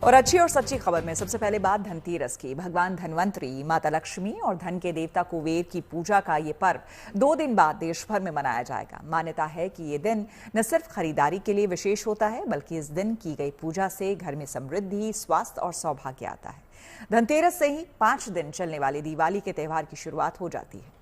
और अच्छी और सच्ची खबर में सबसे पहले बात धनतेरस की। भगवान धनवंतरी, माता लक्ष्मी और धन के देवता कुबेर की पूजा का ये पर्व 2 दिन बाद देश भर में मनाया जाएगा। मान्यता है कि ये दिन न सिर्फ खरीदारी के लिए विशेष होता है, बल्कि इस दिन की गई पूजा से घर में समृद्धि, स्वास्थ्य और सौभाग्य आता है। धनतेरस से ही 5 दिन चलने वाली दिवाली के त्यौहार की शुरुआत हो जाती है।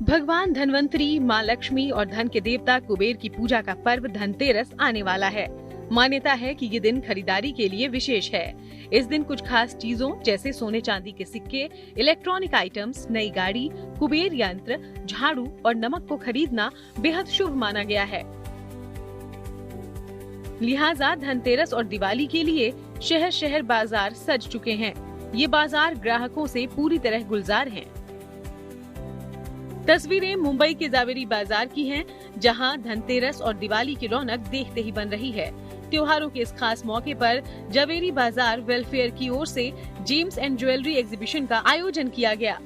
भगवान धनवंतरी, मां लक्ष्मी और धन के देवता कुबेर की पूजा का पर्व धनतेरस आने वाला है। मान्यता है कि ये दिन खरीदारी के लिए विशेष है। इस दिन कुछ खास चीजों जैसे सोने चांदी के सिक्के, इलेक्ट्रॉनिक आइटम्स, नई गाड़ी, कुबेर यंत्र, झाड़ू और नमक को खरीदना बेहद शुभ माना गया है। लिहाजा धनतेरस और दिवाली के लिए शहर शहर बाजार सज चुके हैं। ये बाजार ग्राहकों से पूरी तरह गुलजार हैं। तस्वीरें मुंबई के जावेरी बाजार की हैं, जहां धनतेरस और दिवाली की रौनक देखते ही बन रही है। त्योहारों के इस खास मौके पर जावेरी बाजार वेलफेयर की ओर से जेम्स एंड ज्वेलरी एग्जीबिशन का आयोजन किया गया।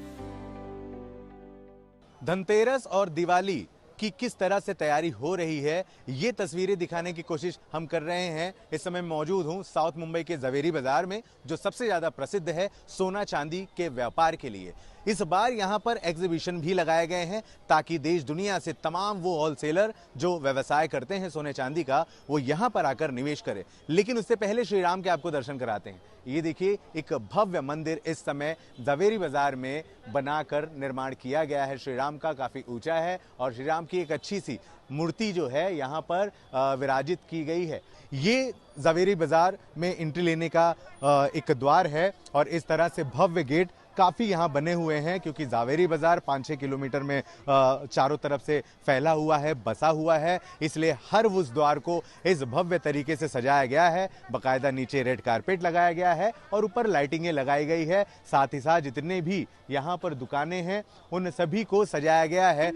धनतेरस और दिवाली की किस तरह से तैयारी हो रही है, ये तस्वीरें दिखाने की कोशिश हम कर रहे हैं। इस समय मौजूद हूं साउथ मुंबई के जावेरी बाजार में, जो सबसे ज्यादा प्रसिद्ध है सोना चांदी के व्यापार के लिए। इस बार यहां पर एग्जीबिशन भी लगाए गए हैं ताकि देश दुनिया से तमाम वो होलसेलर जो व्यवसाय करते हैं सोने चांदी का, वो यहां पर आकर निवेश करें। लेकिन उससे पहले श्री राम के आपको दर्शन कराते हैं। ये देखिए, एक भव्य मंदिर इस समय जावेरी बाजार में बनाकर निर्माण किया गया है। श्री राम का काफी ऊंचा है और श्री राम की एक अच्छी सी मूर्ति जो है यहाँ पर विराजित की गई है। ये जावेरी बाजार में एंट्री लेने का एक द्वार है और इस तरह से भव्य गेट काफी यहाँ बने हुए हैं, क्योंकि जावेरी बाजार 5-6 किलोमीटर में चारों तरफ से फैला हुआ है, बसा हुआ है। इसलिए हर उस द्वार को इस भव्य तरीके से सजाया गया है। बाकायदा नीचे रेड कारपेट लगाया गया है और ऊपर लाइटिंगें लगाई गई है। साथ ही साथ जितने भी यहाँ पर दुकानें हैं उन सभी को सजाया गया है।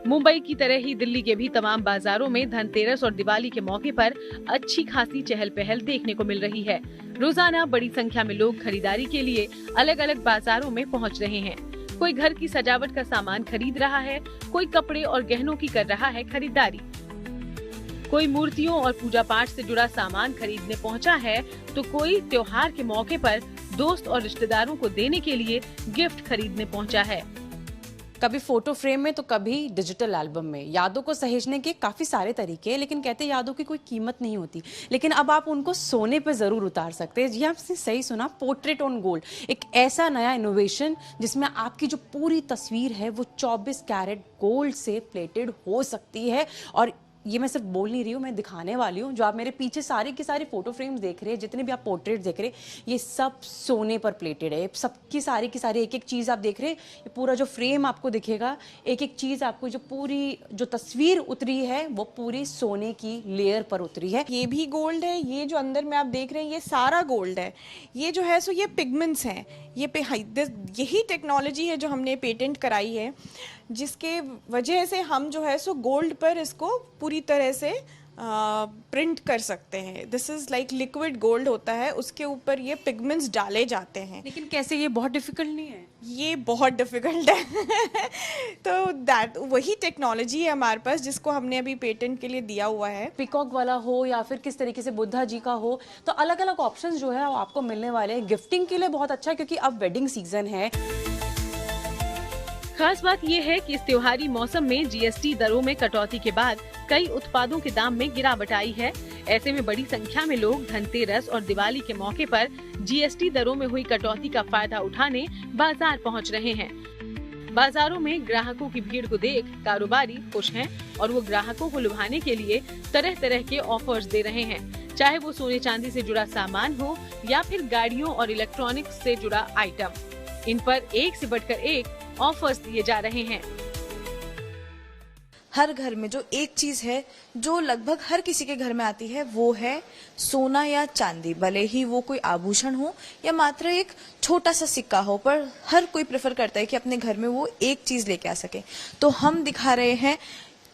मुंबई की तरह ही दिल्ली के भी तमाम बाजारों में धनतेरस और दिवाली के मौके पर अच्छी खासी चहल पहल देखने को मिल रही है। रोजाना बड़ी संख्या में लोग खरीदारी के लिए अलग अलग बाजारों में पहुंच रहे हैं। कोई घर की सजावट का सामान खरीद रहा है, कोई कपड़े और गहनों की कर रहा है खरीदारी, कोई मूर्तियों और पूजा पाठ से जुड़ा सामान खरीदने पहुंचा है, तो कोई त्योहार के मौके पर दोस्त और रिश्तेदारों को देने के लिए गिफ्ट खरीदने पहुंचा है। कभी फोटो फ्रेम में तो कभी डिजिटल एल्बम में। यादों को सहेजने के काफ़ी सारे तरीके हैं, लेकिन कहते हैं यादों की कोई कीमत नहीं होती। लेकिन अब आप उनको सोने पे ज़रूर उतार सकते हैं। जी आपने सही सुना, पोर्ट्रेट ऑन गोल्ड, एक ऐसा नया इनोवेशन जिसमें आपकी जो पूरी तस्वीर है वो 24 कैरेट गोल्ड से प्लेटेड हो सकती है। और ये मैं सिर्फ बोल नहीं रही हूँ, मैं दिखाने वाली हूँ। जो आप मेरे पीछे सारे के सारे फोटो फ्रेम्स देख रहे हैं, जितने भी आप पोर्ट्रेट देख रहे हैं, ये सब सोने पर प्लेटेड है। सबकी सारी की सारी एक एक चीज़ आप देख रहे हैं, ये पूरा जो फ्रेम आपको दिखेगा, एक एक चीज़ आपको जो पूरी जो तस्वीर उतरी है वो पूरी सोने की लेयर पर उतरी है। ये भी गोल्ड है, ये जो अंदर में आप देख रहे हैं ये सारा गोल्ड है। ये जो है सो ये पिगमेंट्स हैं, यही टेक्नोलॉजी है जो हमने पेटेंट कराई है, जिसके वजह से हम जो है सो गोल्ड पर इसको पूरी तरह से प्रिंट कर सकते हैं। This is like liquid gold होता है, उसके ऊपर ये पिगमेंट्स डाले जाते हैं। लेकिन कैसे, ये बहुत डिफिकल्ट नहीं है? ये बहुत डिफिकल्ट है तो वही टेक्नोलॉजी है हमारे पास, जिसको हमने अभी पेटेंट के लिए दिया हुआ है। पिकॉक वाला हो या फिर किस तरीके से बुद्धा जी का हो, तो अलग अलग ऑप्शंस जो है वो आपको मिलने वाले हैं। गिफ्टिंग के लिए बहुत अच्छा है, क्योंकि अब वेडिंग सीजन है। खास बात यह है कि इस त्योहारी मौसम में जीएसटी दरों में कटौती के बाद कई उत्पादों के दाम में गिरावट आई है। ऐसे में बड़ी संख्या में लोग धनतेरस और दिवाली के मौके पर जीएसटी दरों में हुई कटौती का फायदा उठाने बाजार पहुंच रहे हैं। बाजारों में ग्राहकों की भीड़ को देख कारोबारी खुश हैं और वो ग्राहकों को लुभाने के लिए तरह तरह के ऑफर्स दे रहे हैं, चाहे वो सोने चांदी से जुड़ा सामान हो या फिर गाड़ियों और इलेक्ट्रॉनिक्स से जुड़ा आइटम। इन पर एक से बढ़कर एक ऑफर्स दिए जा रहे हैं। हर घर में जो एक चीज है जो लगभग हर किसी के घर में आती है, वो है सोना या चांदी। भले ही वो कोई आभूषण हो या मात्र एक छोटा सा सिक्का हो, पर हर कोई प्रेफर करता है कि अपने घर में वो एक चीज लेके आ सके। तो हम दिखा रहे हैं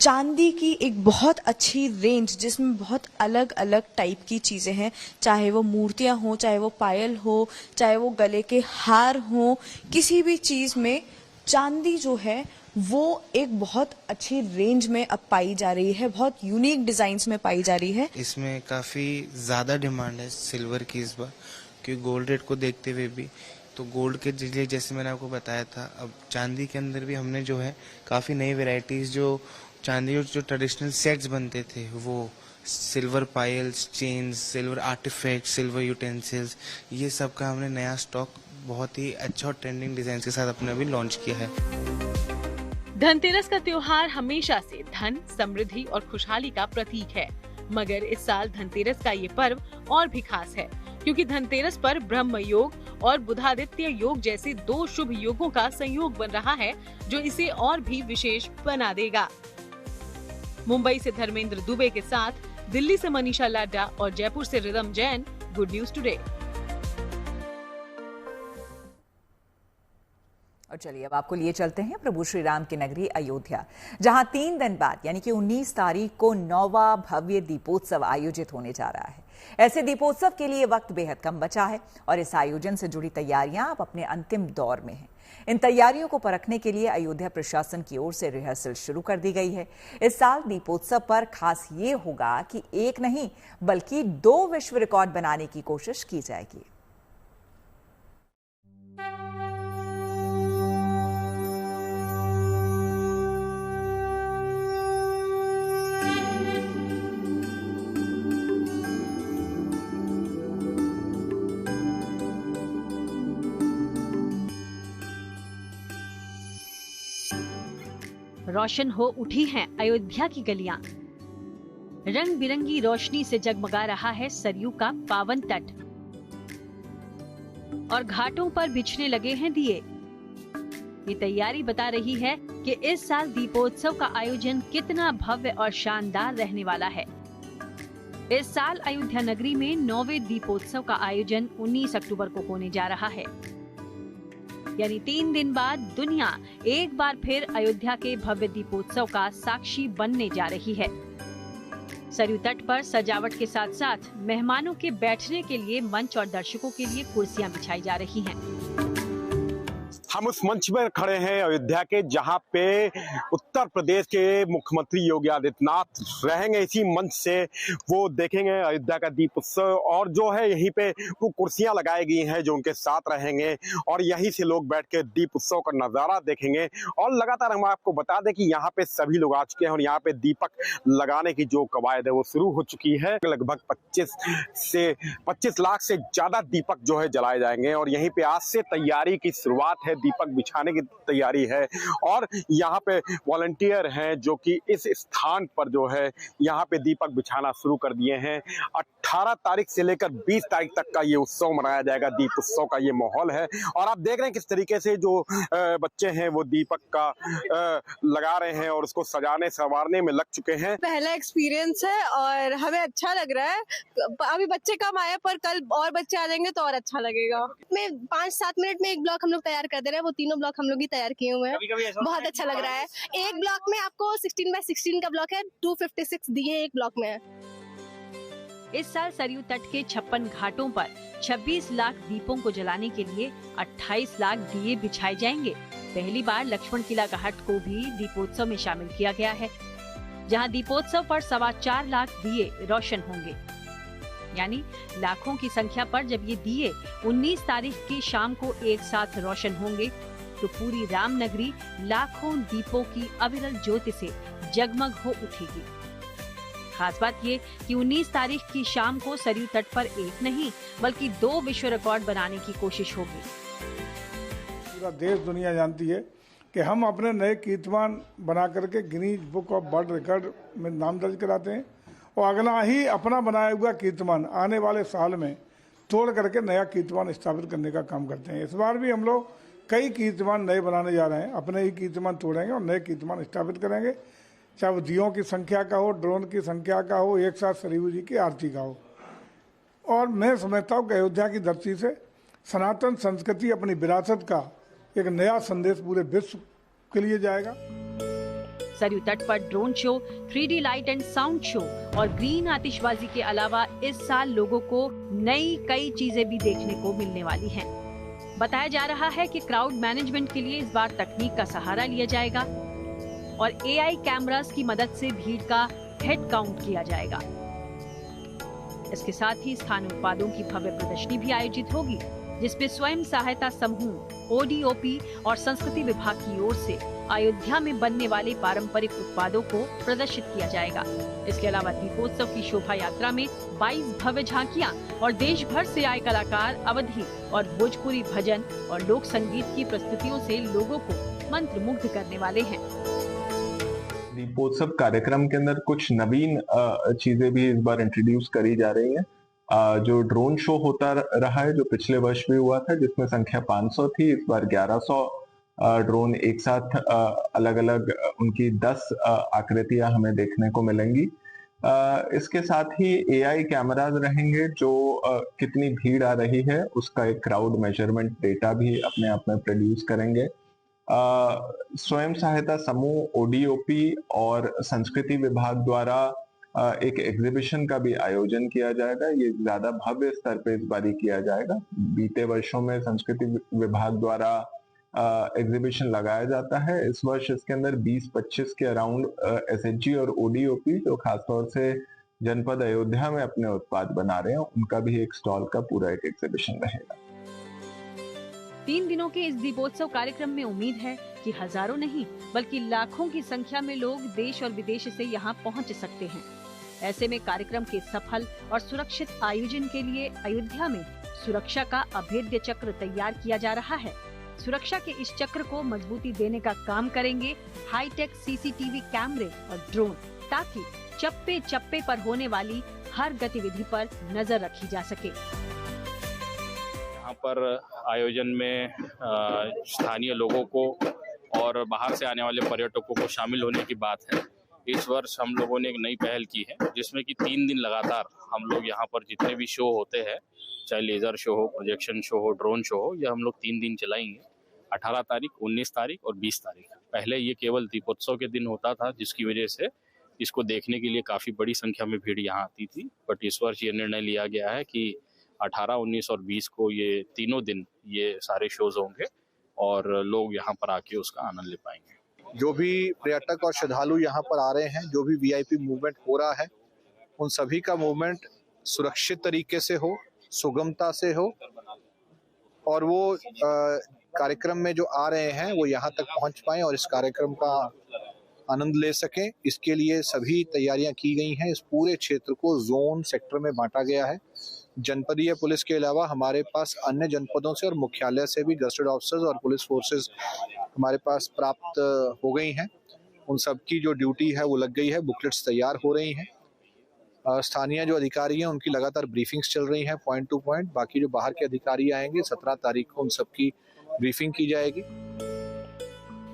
चांदी की एक बहुत अच्छी रेंज जिसमें बहुत अलग अलग टाइप की चीजें हैं, चाहे वो मूर्तियां हो, चाहे वो पायल हो, चाहे वो गले के हार हो, किसी भी चीज में चांदी जो है वो एक बहुत अच्छी रेंज में अब पाई जा रही है, बहुत यूनिक डिजाइन्स में पाई जा रही है। इसमें काफी ज्यादा डिमांड है सिल्वर की इस बार, क्योंकि गोल्ड रेट को देखते हुए भी। तो गोल्ड के लिए जैसे मैंने आपको बताया था, अब चांदी के अंदर भी हमने जो है काफी नई वेराइटीज, जो चांदी और जो ट्रेडिशनल सेट्स बनते थे, वो सिल्वर पायल्स, chains, silver artifact, silver utensils, ये सब का हमने नया स्टॉक बहुत ही अच्छा और ट्रेंडिंग डिजाइन के साथ अपने अभी लॉन्च किया है। धनतेरस का त्योहार हमेशा से धन, समृद्धि और खुशहाली का प्रतीक है, मगर इस साल धनतेरस का ये पर्व और भी खास है, क्योंकि धनतेरस पर ब्रह्म योग और बुधादित्य योग जैसे दो शुभ योगों का संयोग बन रहा है, जो इसे और भी विशेष बना देगा। मुंबई से धर्मेंद्र दुबे के साथ दिल्ली से मनीषा लाड्डा और जयपुर से rhythm Jain, good news today. और चलिए अब आपको लिए चलते हैं प्रभु श्री राम की नगरी अयोध्या, जहां 3 दिन बाद यानी कि 19 तारीख को 9वां भव्य दीपोत्सव आयोजित होने जा रहा है। ऐसे दीपोत्सव के लिए वक्त बेहद कम बचा है और इस आयोजन से जुड़ी तैयारियां अब अपने अंतिम दौर में हैं। इन तैयारियों को परखने के लिए अयोध्या प्रशासन की ओर से रिहर्सल शुरू कर दी गई है। इस साल दीपोत्सव पर खास ये होगा कि एक नहीं बल्कि 2 विश्व रिकॉर्ड बनाने की कोशिश की जाएगी। रोशन हो उठी हैं अयोध्या की गलियां, रंग बिरंगी रोशनी से जगमगा रहा है सरयू का पावन तट और घाटों पर बिछने लगे हैं दिए। ये तैयारी बता रही है कि इस साल दीपोत्सव का आयोजन कितना भव्य और शानदार रहने वाला है। इस साल अयोध्या नगरी में 9वें दीपोत्सव का आयोजन 19 अक्टूबर को होने जा रहा है, यानी 3 दिन बाद दुनिया एक बार फिर अयोध्या के भव्य दीपोत्सव का साक्षी बनने जा रही है। सरयू तट पर सजावट के साथ साथ मेहमानों के बैठने के लिए मंच और दर्शकों के लिए कुर्सियां बिछाई जा रही हैं। हम उस मंच पर खड़े हैं अयोध्या के, जहां पे उत्तर प्रदेश के मुख्यमंत्री योगी आदित्यनाथ रहेंगे। इसी मंच से वो देखेंगे अयोध्या का दीप उत्सव, और जो है यहीं पे वो कुर्सियां लगाई गई हैं जो उनके साथ रहेंगे, और यहीं से लोग बैठ के दीप उत्सव का नजारा देखेंगे। और लगातार हम आपको बता दें कि यहाँ पे सभी लोग आ चुके हैं और यहाँ पे दीपक लगाने की जो कवायद है वो शुरू हो चुकी है। लगभग 25 लाख से ज्यादा दीपक जो है जलाए जाएंगे, और यहीं पे आज से तैयारी की शुरुआत है, दीपक बिछाने की तैयारी है। और यहाँ पे वॉलंटियर हैं जो कि इस स्थान पर जो है यहाँ पे दीपक बिछाना शुरू कर दिए हैं। 18 तारीख से लेकर 20 तारीख तक का ये उत्सव मनाया जाएगा, दीप उत्सव का ये माहौल है। और आप देख रहे हैं किस तरीके से जो बच्चे हैं वो दीपक का लगा रहे हैं और उसको सजाने संवारने में लग चुके हैं। पहला एक्सपीरियंस है और हमें अच्छा लग रहा है। अभी बच्चे कम आए पर कल और बच्चे आ जाएंगे तो और अच्छा लगेगा। मैं 5-7 मिनट में एक ब्लॉक हम लोग तैयार कर दे रहे हैं, वो 3 ब्लॉक हम लोग ही तैयार किए हुए हैं। बहुत अच्छा लग रहा है। एक ब्लॉक में आपको 16x16 का ब्लॉक है, 256 दिए एक ब्लॉक में है। इस साल सरयू तट के 56 घाटों पर 26 लाख दीपों को जलाने के लिए 28 लाख दिए बिछाए जाएंगे। पहली बार लक्ष्मण किला घाट को भी दीपोत्सव में शामिल किया गया है, जहां दीपोत्सव पर 4.25 लाख दिए रोशन होंगे। यानी लाखों की संख्या पर जब ये दिए 19 तारीख की शाम को एक साथ रोशन होंगे तो पूरी रामनगरी लाखों दीपों की अविरल ज्योति से जगमग हो उठेगी। खास बात ये कि 19 तारीख की शाम को सरयू तट पर एक नहीं बल्कि 2 विश्व रिकॉर्ड बनाने की कोशिश होगी। पूरा देश दुनिया जानती है कि हम अपने नए कीर्तिमान बना करके Guinness book of world record में नाम दर्ज कराते हैं, और अगला ही अपना बनाया हुआ कीर्तिमान आने वाले साल में तोड़ करके नया कीर्तिमान स्थापित करने का काम करते हैं। इस बार भी हम लोग कई कीर्तिमान नए बनाने जा रहे हैं, अपने ही कीर्तिमान तोड़ेंगे और नए कीर्तिमान स्थापित करेंगे, चाहे वो दियों की संख्या का हो, ड्रोन की संख्या का हो, एक साथ सरयू जी की आरती का हो। और मैं समझता हूँ कि अयोध्या की धरती से सनातन संस्कृति अपनी विरासत का एक नया संदेश पूरे विश्व के लिए जाएगा। सरयू तट पर drone show, 3D light and sound show और ग्रीन आतिशबाजी के अलावा इस साल लोगों को नई कई चीजें भी देखने को मिलने वाली हैं। बताया जा रहा है कि क्राउड मैनेजमेंट के लिए इस बार तकनीक का सहारा लिया जाएगा और AI कैमरास की मदद से भीड़ का हेड काउंट किया जाएगा। इसके साथ ही स्थानीय उत्पादों की भव्य प्रदर्शनी भी आयोजित होगी, जिसमें स्वयं सहायता समूह, ODOP और संस्कृति विभाग की ओर से अयोध्या में बनने वाले पारंपरिक उत्पादों को प्रदर्शित किया जाएगा। इसके अलावा दीपोत्सव की शोभा यात्रा में 22 भव्य झांकियां और देश भर से आए कलाकार अवधी और भोजपुरी भजन और लोक संगीत की प्रस्तुतियों से लोगों को मंत्रमुग्ध करने वाले हैं। दीपोत्सव कार्यक्रम के अंदर कुछ नवीन चीजें भी इस बार इंट्रोड्यूस करी जा रही हैं। जो ड्रोन शो होता रहा है, जो पिछले वर्ष भी हुआ था, जिसमें संख्या 500 थी, इस बार 1100 ड्रोन एक साथ अलग अलग उनकी 10 आकृतियां हमें देखने को मिलेंगी। इसके साथ ही AI कैमराज रहेंगे जो कितनी भीड़ आ रही है उसका एक क्राउड मेजरमेंट डेटा भी अपने आप में प्रोड्यूस करेंगे। स्वयं सहायता समूह, ODOP और संस्कृति विभाग द्वारा एक एग्जीबिशन का भी आयोजन किया जाएगा। ये ज्यादा भव्य स्तर पे इस बारी किया जाएगा। बीते वर्षों में संस्कृति विभाग द्वारा एग्जीबिशन लगाया जाता है। इस वर्ष इसके अंदर 20-25 के अराउंड SHG और ODOP जो खासतौर से जनपद अयोध्या में अपने उत्पाद बना रहे हैं, उनका भी एक स्टॉल का पूरा एक एग्जीबिशन रहेगा। 3 दिनों के इस दीपोत्सव कार्यक्रम में उम्मीद है कि हजारों नहीं बल्कि लाखों की संख्या में लोग देश और विदेश से यहाँ पहुँच सकते हैं। ऐसे में कार्यक्रम के सफल और सुरक्षित आयोजन के लिए अयोध्या में सुरक्षा का अभेद्य चक्र तैयार किया जा रहा है। सुरक्षा के इस चक्र को मजबूती देने का काम करेंगे हाईटेक CCTV कैमरे और ड्रोन, ताकि चप्पे चप्पे पर होने वाली हर गतिविधि पर नजर रखी जा सके। यहाँ पर आयोजन में स्थानीय लोगों को और बाहर से आने वाले पर्यटकों को शामिल होने की बात है। इस वर्ष हम लोगों ने एक नई पहल की है, जिसमें कि 3 दिन लगातार हम लोग यहाँ पर जितने भी शो होते हैं, चाहे लेजर शो हो, प्रोजेक्शन शो हो, ड्रोन शो हो, ये हम लोग 3 दिन चलाएंगे। 18 तारीख, 19 तारीख और 20 तारीख। पहले ये केवल दीपोत्सव के दिन होता था, जिसकी वजह से इसको देखने के लिए काफी बड़ी संख्या में भीड़ यहाँ आती थी। बट इस वर्ष ये निर्णय लिया गया है कि 18, 19 और 20 को ये तीनों दिन ये सारे शोज होंगे और लोग यहाँ पर आके उसका आनंद ले पाएंगे। जो भी पर्यटक और श्रद्धालु यहाँ पर आ रहे हैं, जो भी VIP मूवमेंट हो रहा है, उन सभी का मूवमेंट सुरक्षित तरीके से हो, सुगमता से हो और वो कार्यक्रम में जो आ रहे हैं वो यहाँ तक पहुँच पाएं और इस कार्यक्रम का आनंद ले सकें। इसके लिए सभी तैयारियां की गई हैं। इस पूरे क्षेत्र को जोन सेक्टर में बांटा गया है। जनपदीय पुलिस के अलावा हमारे पास अन्य जनपदों से और मुख्यालय से भी गस्टेड ऑफिसर्स और पुलिस फोर्सेस हमारे पास प्राप्त हो गई हैं। उन सब की जो ड्यूटी है वो लग गई है, बुकलेट्स तैयार हो रही हैं। स्थानीय जो अधिकारी हैं उनकी लगातार ब्रीफिंग्स चल रही हैं पॉइंट टू पॉइंट। बाकी जो बाहर के अधिकारी आएंगे 17 तारीख को उन सबकी ब्रीफिंग की जाएगी।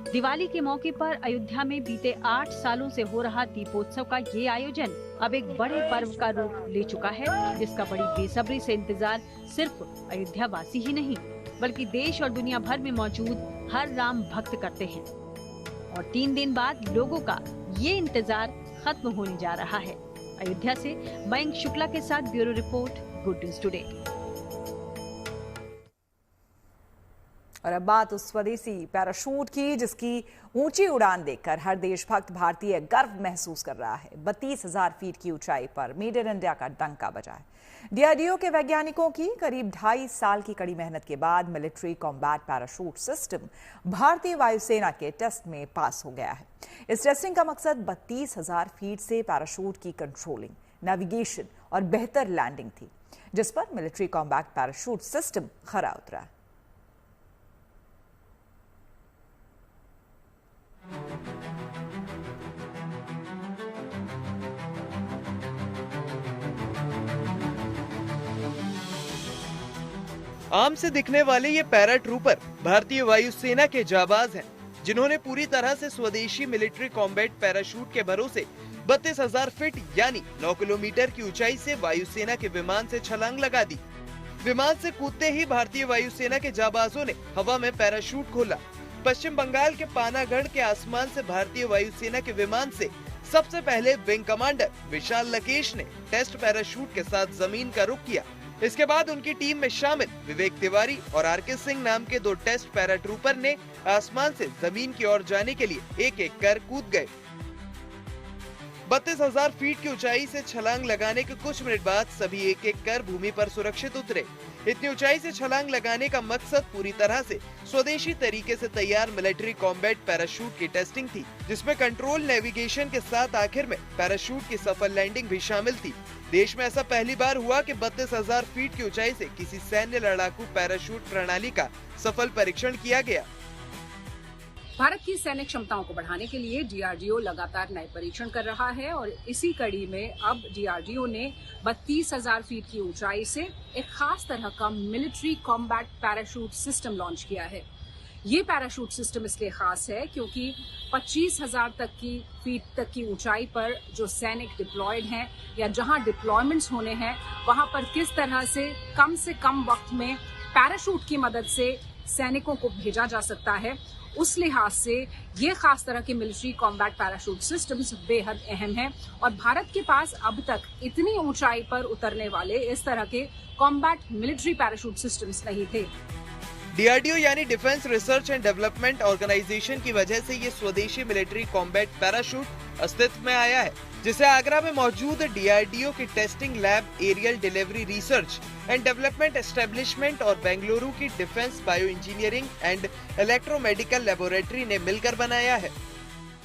दिवाली के मौके पर अयोध्या में बीते 8 सालों से हो रहा दीपोत्सव का ये आयोजन अब एक बड़े पर्व का रूप ले चुका है, जिसका बड़ी बेसब्री से इंतजार सिर्फ अयोध्या वासी ही नहीं बल्कि देश और दुनिया भर में मौजूद हर राम भक्त करते हैं। और 3 दिन बाद लोगों का ये इंतजार खत्म होने जा रहा है। अयोध्या से मयंक शुक्ला के साथ bureau report, good news today. और अब बात उस स्वदेशी पैराशूट की, जिसकी ऊंची उड़ान देखकर हर देशभक्त भारतीय गर्व महसूस कर रहा है। 32,000 फीट की ऊंचाई पर मेड इन इंडिया का डंका बजा है। DRDO के वैज्ञानिकों की करीब 2.5 साल की कड़ी मेहनत के बाद मिलिट्री कॉम्बैट पैराशूट सिस्टम भारतीय वायुसेना के टेस्ट में पास हो गया है। इस टेस्टिंग का मकसद 32,000 फीट से पैराशूट की कंट्रोलिंग, नेविगेशन और बेहतर लैंडिंग थी, जिस पर मिलिट्री कॉम्बैट पैराशूट सिस्टम खरा उतरा है। आम से दिखने वाले ये पैरा ट्रूपर भारतीय वायुसेना के जाबाज हैं, जिन्होंने पूरी तरह से स्वदेशी मिलिट्री कॉम्बैट पैराशूट के भरोसे 32,000 फीट यानी 9 किलोमीटर की ऊंचाई से वायुसेना के विमान से छलांग लगा दी। विमान से कूदते ही भारतीय वायुसेना के जाबाजों ने हवा में पैराशूट खोला। पश्चिम बंगाल के पानागढ़ के आसमान से भारतीय वायुसेना के विमान से सबसे पहले विंग कमांडर विशाल लकेश ने टेस्ट पैराशूट के साथ जमीन का रुख किया। इसके बाद उनकी टीम में शामिल विवेक तिवारी और आरके सिंह नाम के 2 टेस्ट पैराट्रूपर ने आसमान से जमीन की ओर जाने के लिए एक एक कर कूद गए। 32,000 फीट की ऊंचाई से छलांग लगाने के कुछ मिनट बाद सभी एक एक कर भूमि पर सुरक्षित उतरे। इतनी ऊंचाई से छलांग लगाने का मकसद पूरी तरह से स्वदेशी तरीके से तैयार मिलिट्री कॉम्बैट पैराशूट की टेस्टिंग थी, जिसमें कंट्रोल नेविगेशन के साथ आखिर में पैराशूट की सफल लैंडिंग भी शामिल थी। देश में ऐसा पहली बार हुआ कि 32,000 फीट की ऊंचाई से किसी सैन्य लड़ाकू पैराशूट प्रणाली का सफल परीक्षण किया गया। भारत की सैन्य क्षमताओं को बढ़ाने के लिए डीआरडीओ लगातार नए परीक्षण कर रहा है और इसी कड़ी में अब डीआरडीओ ने 32,000 फीट की ऊंचाई से एक खास तरह का military combat parachute system launch किया है। ये पैराशूट सिस्टम इसलिए खास है क्योंकि 25,000 फीट तक की ऊंचाई पर जो सैनिक डिप्लॉयड हैं या जहां डिप्लॉयमेंट्स होने हैं वहां पर किस तरह से कम वक्त में पैराशूट की मदद से सैनिकों को भेजा जा सकता है, उस लिहाज से ये खास तरह के मिलिट्री कॉम्बैट पैराशूट सिस्टम्स बेहद अहम हैं और भारत के पास अब तक इतनी ऊंचाई पर उतरने वाले इस तरह के कॉम्बैट मिलिट्री पैराशूट सिस्टम्स नहीं थे। डीआरडीओ यानी defence research and development organisation की वजह से ये स्वदेशी मिलिट्री कॉम्बैट पैराशूट अस्तित्व में आया है, जिसे आगरा में मौजूद डीआरडीओ की testing lab aerial delivery research and development establishment और बेंगलुरु की defence bio engineering and electromedical laboratory ने मिलकर बनाया है।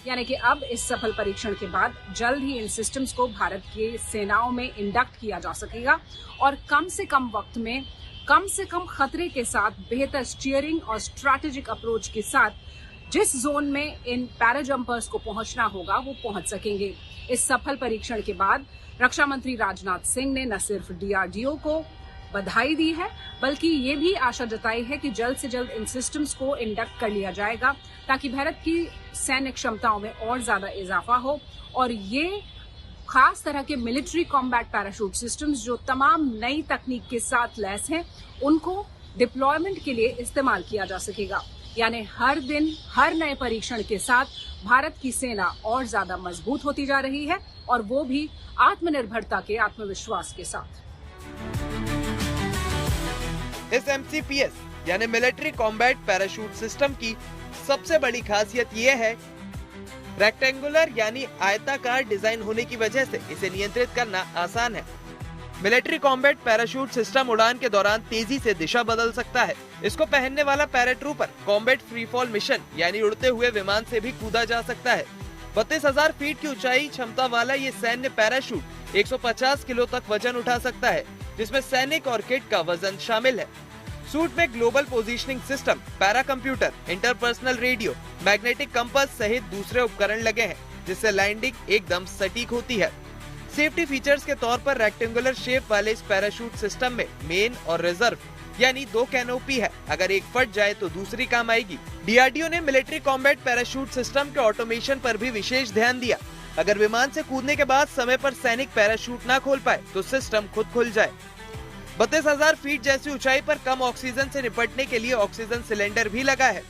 यानी कि अब इस सफल परीक्षण के बाद जल्द ही इन सिस्टम्स को भारत की सेनाओं में इंडक्ट किया जा सकेगा और कम से कम वक्त में कम से कम खतरे के साथ बेहतर स्टीयरिंग और स्ट्रैटेजिक अप्रोच के साथ जिस जोन में इन पैराजंपर्स को पहुंचना होगा वो पहुंच सकेंगे। इस सफल परीक्षण के बाद रक्षा मंत्री राजनाथ सिंह ने न सिर्फ डीआरडीओ को बधाई दी है बल्कि ये भी आशा जताई है कि जल्द से जल्द इन सिस्टम्स को इंडक्ट कर लिया जाएगा ताकि भारत की सैन्य क्षमताओं में और ज्यादा इजाफा हो और ये खास तरह के मिलिट्री कॉम्बैट पैराशूट सिस्टम्स जो तमाम नई तकनीक के साथ लैस हैं उनको डिप्लॉयमेंट के लिए इस्तेमाल किया जा सकेगा। यानी हर दिन हर नए परीक्षण के साथ भारत की सेना और ज्यादा मजबूत होती जा रही है और वो भी आत्मनिर्भरता के आत्मविश्वास के साथ। इस MCPS यानी मिलिट्री कॉम्बैट पैराशूट सिस्टम की सबसे बड़ी खासियत ये है रेक्टेंगुलर यानी आयताकार डिजाइन होने की वजह से इसे नियंत्रित करना आसान है। मिलिट्री कॉम्बैट पैराशूट सिस्टम उड़ान के दौरान तेजी से दिशा बदल सकता है। इसको पहनने वाला paratrooper combat free fall mission यानी उड़ते हुए विमान से भी कूदा जा सकता है। 32,000 फीट की ऊंचाई क्षमता वाला ये सैन्य पैराशूट 150 किलो तक वजन उठा सकता है, जिसमें सैनिक और किट का वजन शामिल है। सूट में global positioning system, para computer, interpersonal radio, magnetic compass सहित दूसरे उपकरण लगे हैं, जिससे लैंडिंग एकदम सटीक होती है। सेफ्टी फीचर्स के तौर पर रेक्टेंगुलर शेप वाले इस पैराशूट सिस्टम में मेन और रिजर्व यानी 2 कैनोपी है। अगर एक फट जाए तो दूसरी काम आएगी। डीआरडीओ ने मिलिट्री कॉम्बैट पैराशूट सिस्टम के ऑटोमेशन पर भी विशेष ध्यान दिया। अगर विमान से कूदने के बाद समय पर सैनिक पैराशूट न खोल पाए तो सिस्टम खुद खुल जाए। 32,000 फीट जैसी ऊंचाई पर कम ऑक्सीजन से निपटने के लिए ऑक्सीजन सिलेंडर भी लगा है।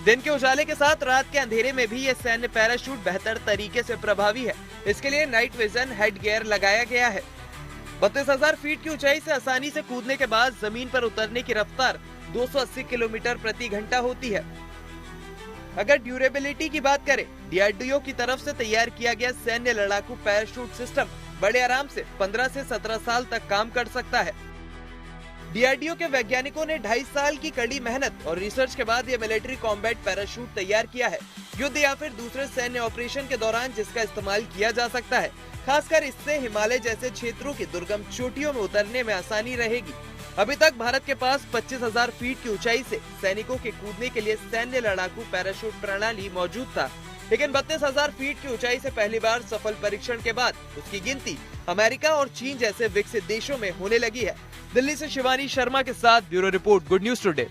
दिन के उजाले के साथ रात के अंधेरे में भी ये सैन्य पैराशूट बेहतर तरीके से प्रभावी है। इसके लिए नाइट विजन हेड गियर लगाया गया है। 32,000 फीट की ऊंचाई से आसानी से कूदने के बाद जमीन पर उतरने की रफ्तार 280 किलोमीटर प्रति घंटा होती है। अगर ड्यूरेबिलिटी की बात करें, डीआरडीओ की तरफ से तैयार किया गया सैन्य लड़ाकू पैराशूट सिस्टम बड़े आराम से 15 से 17 साल तक काम कर सकता है। डीआरडीओ के वैज्ञानिकों ने 2.5 साल की कड़ी मेहनत और रिसर्च के बाद ये मिलिट्री कॉम्बैट पैराशूट तैयार किया है, युद्ध या फिर दूसरे सैन्य ऑपरेशन के दौरान जिसका इस्तेमाल किया जा सकता है। खासकर इससे हिमालय जैसे क्षेत्रों की दुर्गम चोटियों में उतरने में आसानी रहेगी। अभी तक भारत के पास 25,000 फीट की ऊंचाई से सैनिकों के कूदने के लिए सैन्य लड़ाकू पैराशूट प्रणाली मौजूद था, लेकिन 32,000 फीट की ऊंचाई से पहली बार सफल परीक्षण के बाद उसकी गिनती अमेरिका और चीन जैसे विकसित देशों में होने लगी है। दिल्ली से शिवानी शर्मा के साथ bureau report, good news today.